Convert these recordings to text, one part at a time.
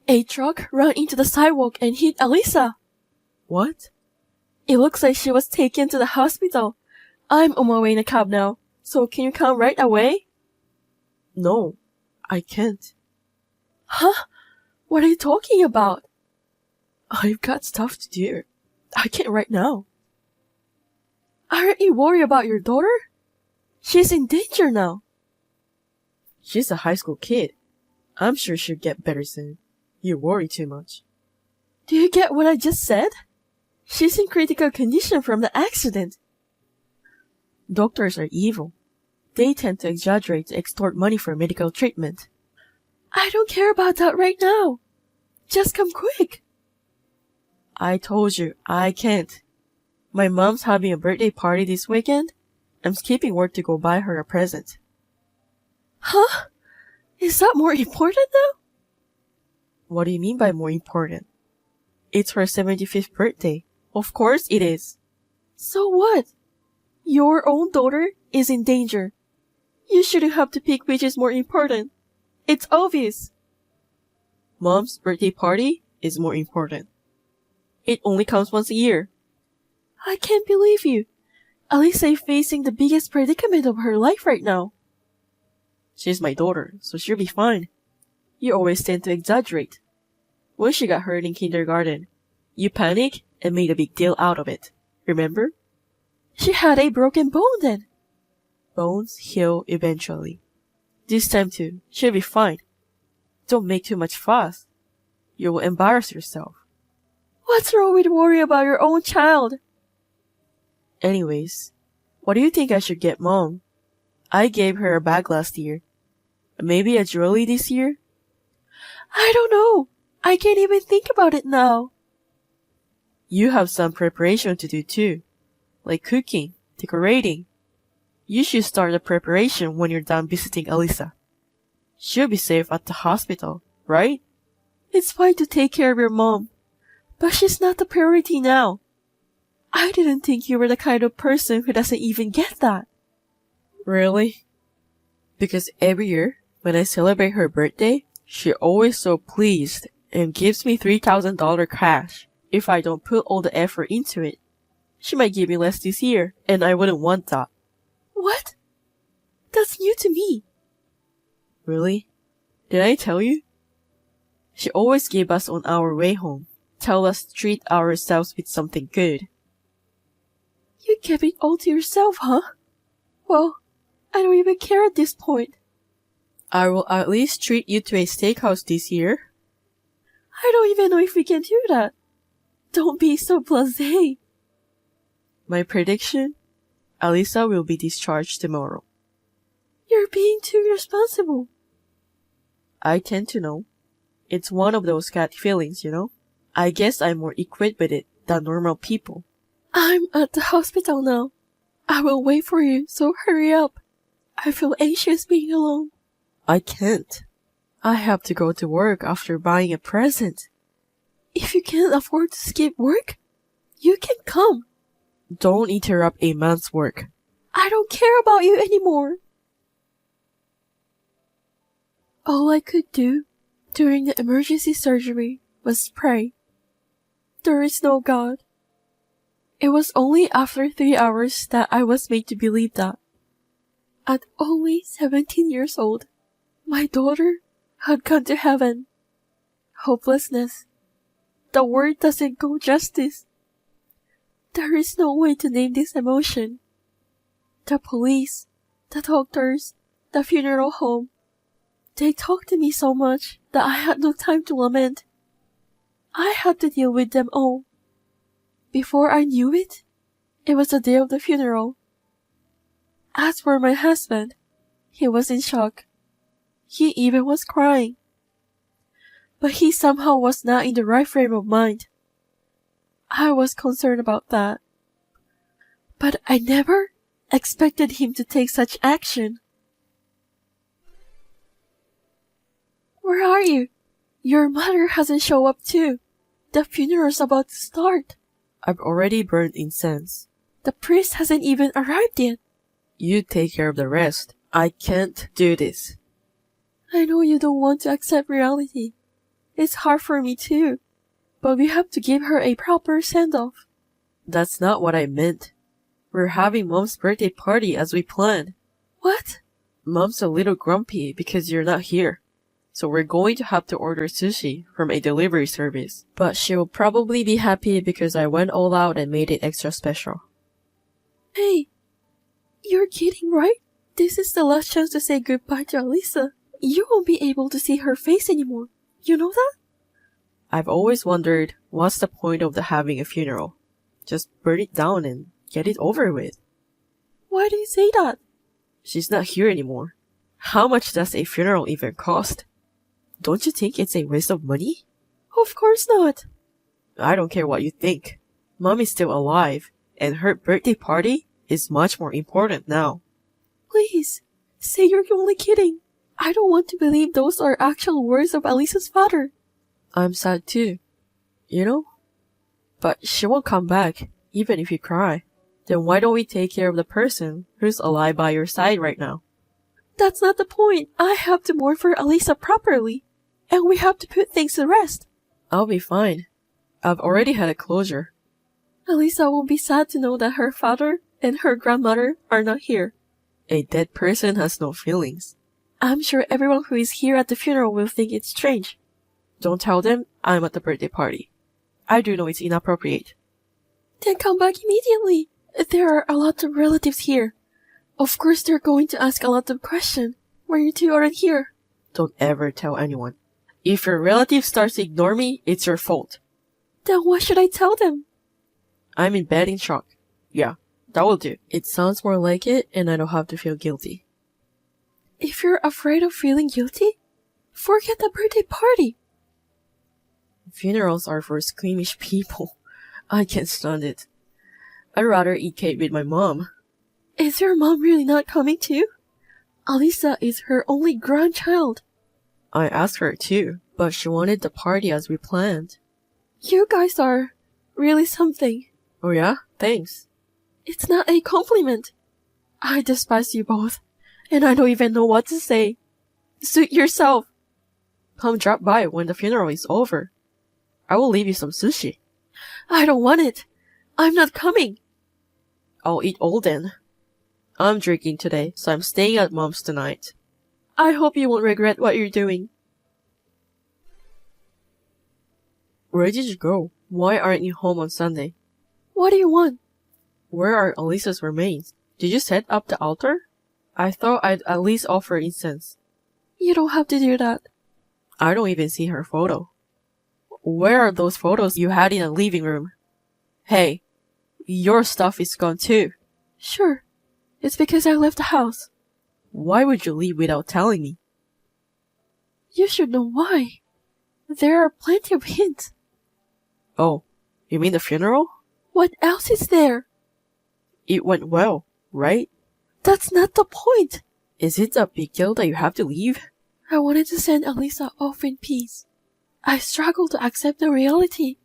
A truck ran into the sidewalk and hit Alyssa. What? It looks like she was taken to the hospital. I'm on my way in a cab now, so can you come right away? No, I can't. Huh? What are you talking about? I've got stuff to do. I can't right now. Aren't you worried about your daughter? She's in danger now. She's a high school kid. I'm sure she'll get better soon. You worry too much. Do you get what I just said? She's in critical condition from the accident. Doctors are evil. They tend to exaggerate to extort money for medical treatment. I don't care about that right now. Just come quick. I told you, I can't. My mom's having a birthday party this weekend. I'm skipping work to go buy her a present. Huh? Is that more important now? What do you mean by more important? It's her 75th birthday. Of course it is. So what? Your own daughter is in danger. You shouldn't have to pick which is more important. It's obvious. Mom's birthday party is more important. It only comes once a year. I can't believe you. Alyssa is facing the biggest predicament of her life right now. She's my daughter, so she'll be fine. You always tend to exaggerate. When she got hurt in kindergarten, you panicked and made a big deal out of it. Remember? She had a broken bone then. Bones heal eventually. This time too, she'll be fine. Don't make too much fuss. You will embarrass yourself. What's wrong with worry about your own child? Anyways, what do you think I should get Mom? I gave her a bag last year. Maybe a jewelry this year? I don't know. I can't even think about it now. You have some preparation to do too, like cooking, decorating. You should start the preparation when you're done visiting Alyssa. She'll be safe at the hospital, right? It's fine to take care of your mom, but she's not the priority now. I didn't think you were the kind of person who doesn't even get that. Really? Because every year, when I celebrate her birthday, she's always so pleased and gives me $3,000 cash if I don't put all the effort into it. She might give me less this year, and I wouldn't want that. What? That's new to me. Really? Did I tell you? She always gave us on our way home, tell us to treat ourselves with something good. You kept it all to yourself, huh? Well, I don't even care at this point. I will at least treat you to a steakhouse this year. I don't even know if we can do that. Don't be so blasé. My prediction? Alyssa will be discharged tomorrow. You're being too irresponsible. I tend to know. It's one of those gut feelings, you know? I guess I'm more equipped with it than normal people. I'm at the hospital now. I will wait for you, so hurry up. I feel anxious being alone. I can't. I have to go to work after buying a present. If you can't afford to skip work, you can come. Don't interrupt a man's work. I don't care about you anymore. All I could do during the emergency surgery was pray. There is no God. It was only after 3 hours that I was made to believe that. At only 17 years old, my daughter had gone to heaven. Hopelessness. The word doesn't go justice. There is no way to name this emotion. The police, the doctors, the funeral home, they talked to me so much that I had no time to lament. I had to deal with them all. Before I knew it, it was the day of the funeral. As for my husband, he was in shock. He even was crying. But he somehow was not in the right frame of mind. I was concerned about that. But I never expected him to take such action. Where are you? Your mother hasn't shown up too. The funeral's about to start. I've already burned incense. The priest hasn't even arrived yet. You take care of the rest. I can't do this. I know you don't want to accept reality, It's hard for me too. But we have to give her a proper send-off. That's not what I meant. We're having Mom's birthday party as we planned. What? Mom's a little grumpy because you're not here. So we're going to have to order sushi from a delivery service. But she will probably be happy because I went all out and made it extra special. Hey, you're kidding, right? This is the last chance to say goodbye to Alisa. You won't be able to see her face anymore. You know that? I've always wondered, what's the point of having a funeral? Just burn it down and get it over with. Why do you say that? She's not here anymore. How much does a funeral even cost? Don't you think it's a waste of money? Of course not. I don't care what you think. Mom is still alive, and her birthday party is much more important now. Please, say you're only kidding. I don't want to believe those are actual words of Alisa's father. I'm sad too. You know? But she won't come back, even if you cry. Then why don't we take care of the person who's alive by your side right now? That's not the point. I have to mourn for Alisa properly. And we have to put things to rest. I'll be fine. I've already had a closure. Alisa will be sad to know that her father and her grandmother are not here. A dead person has no feelings. I'm sure everyone who is here at the funeral will think it's strange. Don't tell them I'm at the birthday party. I do know it's inappropriate. Then come back immediately. There are a lot of relatives here. Of course they're going to ask a lot of questions when you two aren't here. Don't ever tell anyone. If your relative starts to ignore me, it's your fault. Then what should I tell them? I'm in bed in shock. Yeah, that will do. It sounds more like it, and I don't have to feel guilty. If you're afraid of feeling guilty, forget the birthday party. Funerals are for squeamish people. I can't stand it. I'd rather eat cake with my mom. Is your mom really not coming too? Alisa is her only grandchild. I asked her too, but she wanted the party as we planned. You guys are really something. Oh yeah? Thanks. It's not a compliment. I despise you both, and I don't even know what to say. Suit yourself. Come drop by when the funeral is over. I will leave you some sushi. I don't want it. I'm not coming. I'll eat all then. I'm drinking today, so I'm staying at Mom's tonight. I hope you won't regret what you're doing. Where did you go? Why aren't you home on Sunday? What do you want? Where are Alisa's remains? Did you set up the altar? I thought I'd at least offer incense. You don't have to do that. I don't even see her photo. Where are those photos you had in the living room? Hey, your stuff is gone too. Sure. It's because I left the house. Why would you leave without telling me? You should know why. There are plenty of hints. Oh, you mean the funeral? What else is there? It went well, right? That's not the point. Is it a big deal that you have to leave? I wanted to send Alisa off in peace. I struggled to accept the reality.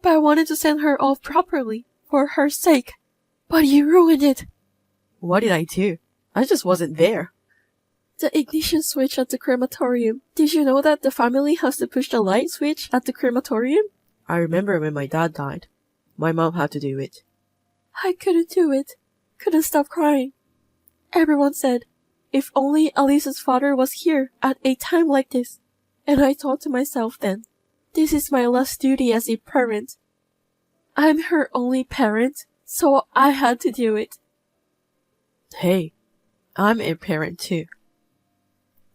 But I wanted to send her off properly, for her sake. But you ruined it. What did I do? I just wasn't there. The ignition switch at the crematorium. Did you know that the family has to push the light switch at the crematorium? I remember when my dad died. My mom had to do it. I couldn't do it. Couldn't stop crying. Everyone said, if only Alisa's father was here at a time like this. And I thought to myself then, this is my last duty as a parent. I'm her only parent, so I had to do it. Hey, I'm a parent too.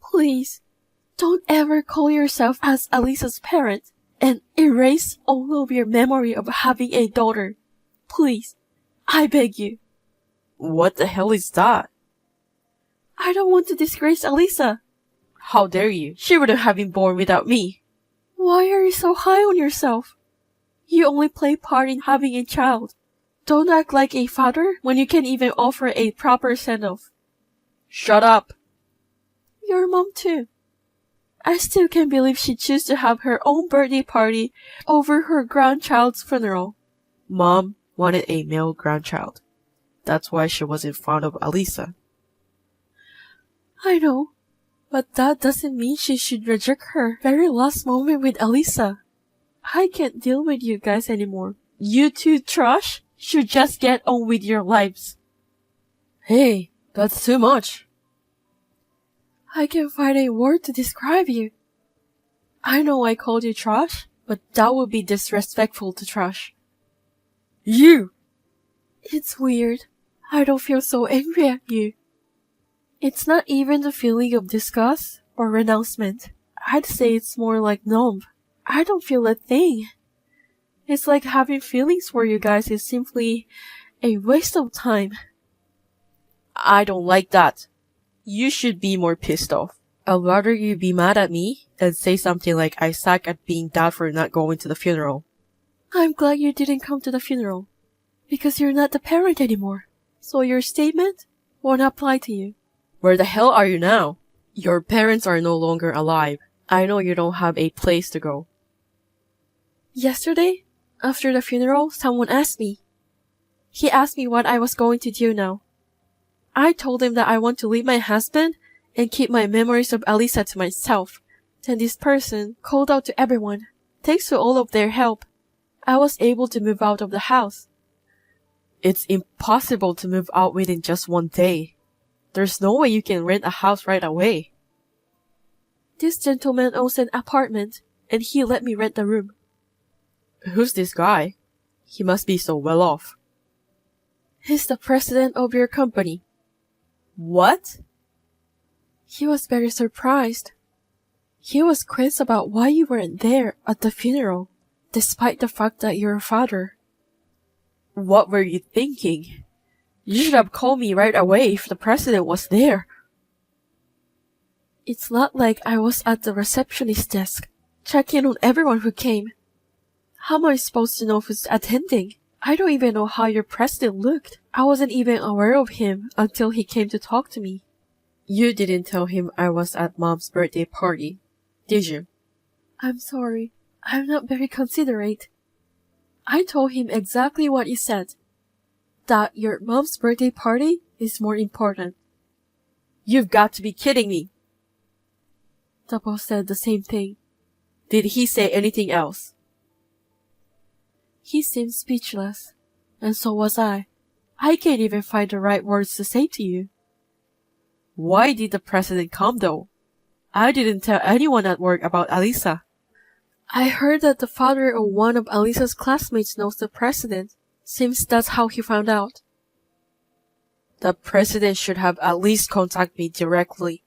Please, don't ever call yourself as Alisa's parent and erase all of your memory of having a daughter. Please, I beg you. What the hell is that? I don't want to disgrace Alisa. How dare you? She wouldn't have been born without me. Why are you so high on yourself? You only play part in having a child. Don't act like a father when you can't even offer a proper send-off. Shut up. Your mom too. I still can't believe she chose to have her own birthday party over her grandchild's funeral. Mom wanted a male grandchild. That's why she wasn't fond of Alisa. I know. But that doesn't mean she should reject her very last moment with Elisa. I can't deal with you guys anymore. You two trash should just get on with your lives. Hey, that's too much. I can't find a word to describe you. I know I called you trash, but that would be disrespectful to trash. You! It's weird. I don't feel so angry at you. It's not even the feeling of disgust or renouncement. I'd say it's more like numb. I don't feel a thing. It's like having feelings for you guys is simply a waste of time. I don't like that. You should be more pissed off. I'd rather you be mad at me than say something like I suck at being dad for not going to the funeral. I'm glad you didn't come to the funeral, because you're not the parent anymore. So your statement won't apply to you. Where the hell are you now? Your parents are no longer alive. I know you don't have a place to go. Yesterday, after the funeral, someone asked me. He asked me what I was going to do now. I told him that I want to leave my husband and keep my memories of Elisa to myself. Then this person called out to everyone. Thanks to all of their help, I was able to move out of the house. It's impossible to move out within just one day. There's no way you can rent a house right away. This gentleman owns an apartment, and he let me rent the room. Who's this guy? He must be so well off. He's the president of your company. What? He was very surprised. He was quizzed about why you weren't there at the funeral, despite the fact that you're a father. What were you thinking? You should have called me right away if the president was there. It's not like I was at the receptionist desk, checking on everyone who came. How am I supposed to know who's attending? I don't even know how your president looked. I wasn't even aware of him until he came to talk to me. You didn't tell him I was at Mom's birthday party, did you? I'm sorry. I'm not very considerate. I told him exactly what you said. That your mom's birthday party is more important. You've got to be kidding me. The boss said the same thing. Did he say anything else? He seemed speechless, and so was I. I can't even find the right words to say to you. Why did the president come though? I didn't tell anyone at work about Elisa. I heard that the father of one of Elisa's classmates knows the president. Seems that's how he found out. The president should have at least contacted me directly.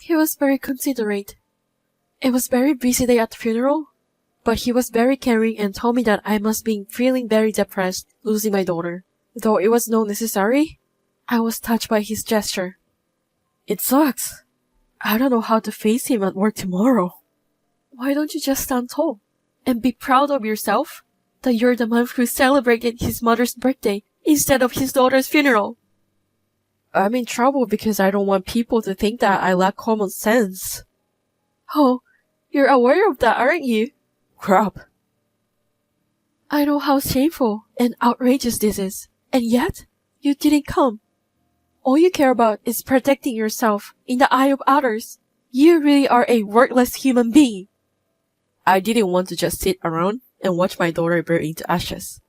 He was very considerate. It was very busy day at the funeral, but he was very caring and told me that I must be feeling very depressed, losing my daughter. Though it was not necessary, I was touched by his gesture. It sucks. I don't know how to face him at work tomorrow. Why don't you just stand tall and be proud of yourself that you're the man who celebrated his mother's birthday instead of his daughter's funeral? I'm in trouble because I don't want people to think that I lack common sense. Oh, you're aware of that, aren't you? Crap. I know how shameful and outrageous this is, and yet you didn't come. All you care about is protecting yourself in the eye of others. You really are a worthless human being. I didn't want to just sit around and watch my daughter burn into ashes.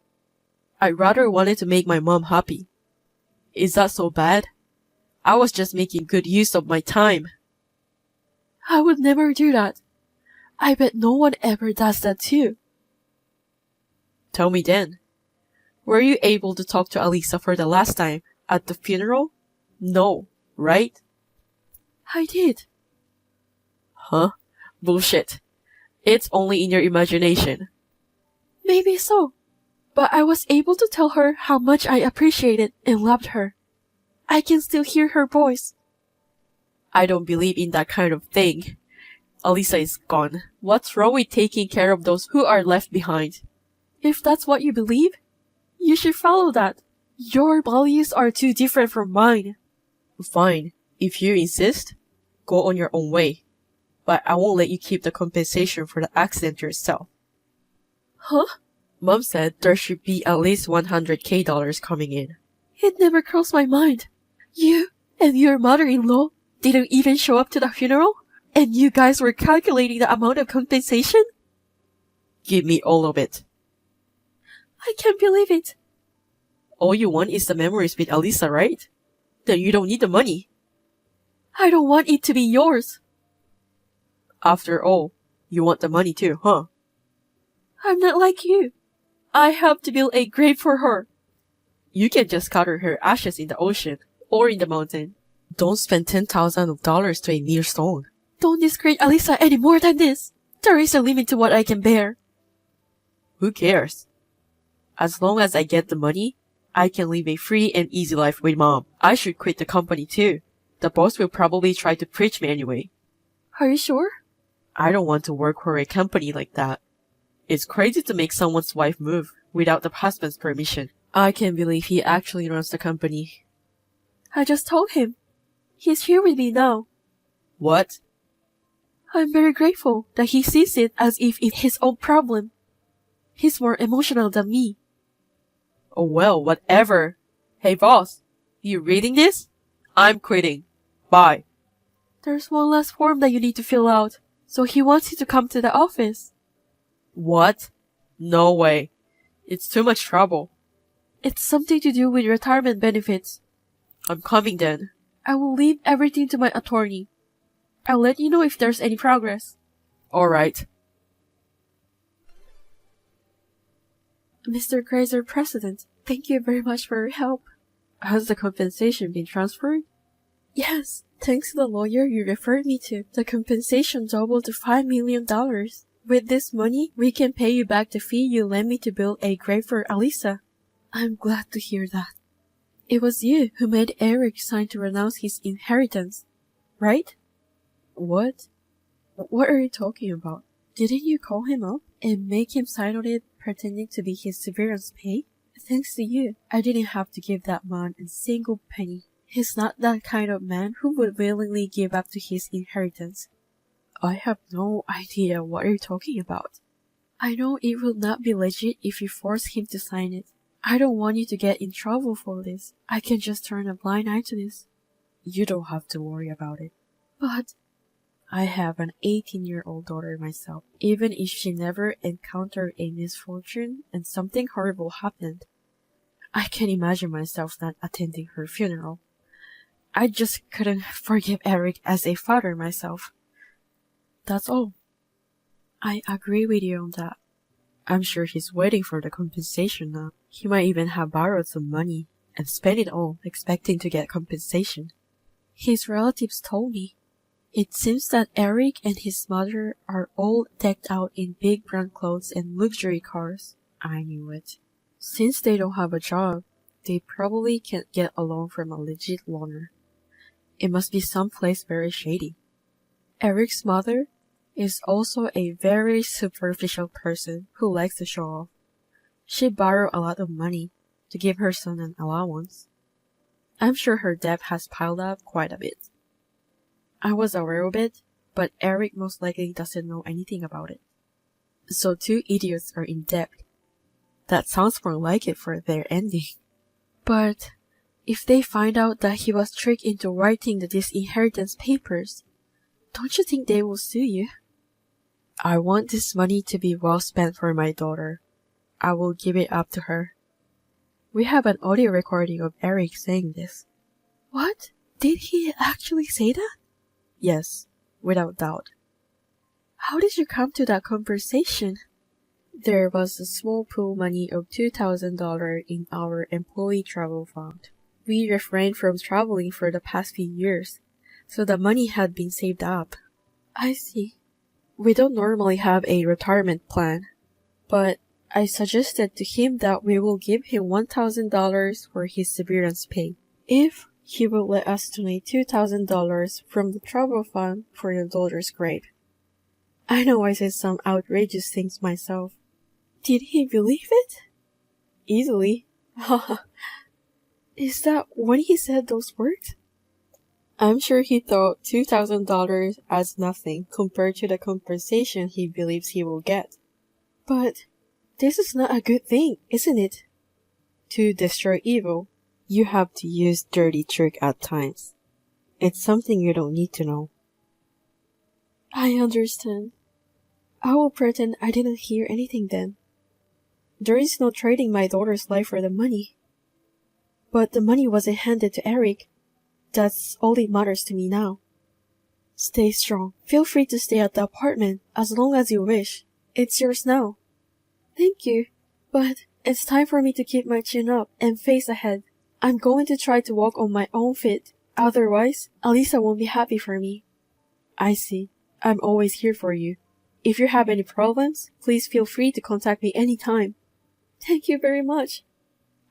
I rather wanted to make my mom happy. Is that so bad? I was just making good use of my time. I would never do that. I bet no one ever does that too. Tell me then. Were you able to talk to Elisa for the last time at the funeral? No, right? I did. Huh? Bullshit. It's only in your imagination. Maybe so. But I was able to tell her how much I appreciated and loved her. I can still hear her voice. I don't believe in that kind of thing. Elisa is gone. What's wrong with taking care of those who are left behind? If that's what you believe, you should follow that. Your values are too different from mine. Fine. If you insist, go on your own way. But I won't let you keep the compensation for the accident yourself. Huh? Mom said there should be at least $100K coming in. It never crossed my mind. You and your mother-in-law didn't even show up to the funeral? And you guys were calculating the amount of compensation? Give me all of it. I can't believe it. All you want is the memories with Alyssa, right? Then you don't need the money. I don't want it to be yours. After all, you want the money too, huh? I'm not like you. I have to build a grave for her. You can just scatter her ashes in the ocean or in the mountain. Don't spend $10,000 to a mere stone. Don't disgrace Alyssa any more than this. There is a limit to what I can bear. Who cares? As long as I get the money, I can live a free and easy life with Mom. I should quit the company too. The boss will probably try to preach me anyway. Are you sure? I don't want to work for a company like that. It's crazy to make someone's wife move without the husband's permission. I can't believe he actually runs the company. I just told him. He's here with me now. What? I'm very grateful that he sees it as if it's his own problem. He's more emotional than me. Oh well, whatever. Hey boss, you reading this? I'm quitting. Bye. There's one last form that you need to fill out, so he wants you to come to the office. What? No way. It's too much trouble. It's something to do with retirement benefits. I'm coming then. I will leave everything to my attorney. I'll let you know if there's any progress. Alright. Mr. Grazer, President, thank you very much for your help. Has the compensation been transferred? Yes, thanks to the lawyer you referred me to, the compensation doubled to $5 million. With this money, we can pay you back the fee you lent me to build a grave for Alyssa. I'm glad to hear that. It was you who made Eric sign to renounce his inheritance, right? What? What are you talking about? Didn't you call him up and make him sign on it pretending to be his severance pay? Thanks to you, I didn't have to give that man a single penny. He's not that kind of man who would willingly give up to his inheritance. I have no idea what you're talking about. I know it will not be legit if you force him to sign it. I don't want you to get in trouble for this. I can just turn a blind eye to this. You don't have to worry about it. But I have an 18-year-old daughter myself. Even if she never encountered a misfortune and something horrible happened, I can imagine myself not attending her funeral. I just couldn't forgive Eric as a father myself. That's all. I agree with you on that. I'm sure he's waiting for the compensation now. He might even have borrowed some money and spent it all expecting to get compensation. His relatives told me. It seems that Eric and his mother are all decked out in big brand clothes and luxury cars. I knew it. Since they don't have a job, they probably can't get a loan from a legit loaner. It must be someplace very shady. Eric's mother is also a very superficial person who likes to show off. She borrowed a lot of money to give her son an allowance. I'm sure her debt has piled up quite a bit. I was aware of it, but Eric most likely doesn't know anything about it. So 2 idiots are in debt. That sounds more like it for their ending. But if they find out that he was tricked into writing the disinheritance papers, don't you think they will sue you? I want this money to be well spent for my daughter. I will give it up to her. We have an audio recording of Eric saying this. What? Did he actually say that? Yes, without doubt. How did you come to that conversation? There was a small pool money of $2,000 in our employee travel fund. We refrained from traveling for the past few years, so the money had been saved up. I see. We don't normally have a retirement plan, but I suggested to him that we will give him $1,000 for his severance pay if he will let us donate $2,000 from the travel fund for your daughter's grave. I know I said some outrageous things myself. Did he believe it? Easily. Is that when he said those words? I'm sure he thought $2,000 as nothing compared to the compensation he believes he will get. But this is not a good thing, isn't it? To destroy evil, you have to use dirty trick at times. It's something you don't need to know. I understand. I will pretend I didn't hear anything then. There is no trading my daughter's life for the money. But the money wasn't handed to Eric. That's all that matters to me now. Stay strong. Feel free to stay at the apartment as long as you wish. It's yours now. Thank you. But it's time for me to keep my chin up and face ahead. I'm going to try to walk on my own feet. Otherwise, Alisa won't be happy for me. I see. I'm always here for you. If you have any problems, please feel free to contact me anytime. Thank you very much.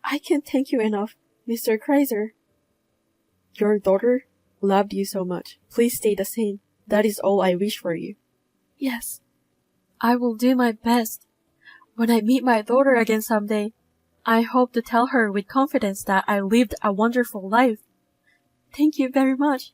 I can't thank you enough, Mr. Kreiser. Your daughter loved you so much. Please stay the same. That is all I wish for you. Yes. I will do my best. When I meet my daughter again someday, I hope to tell her with confidence that I lived a wonderful life. Thank you very much.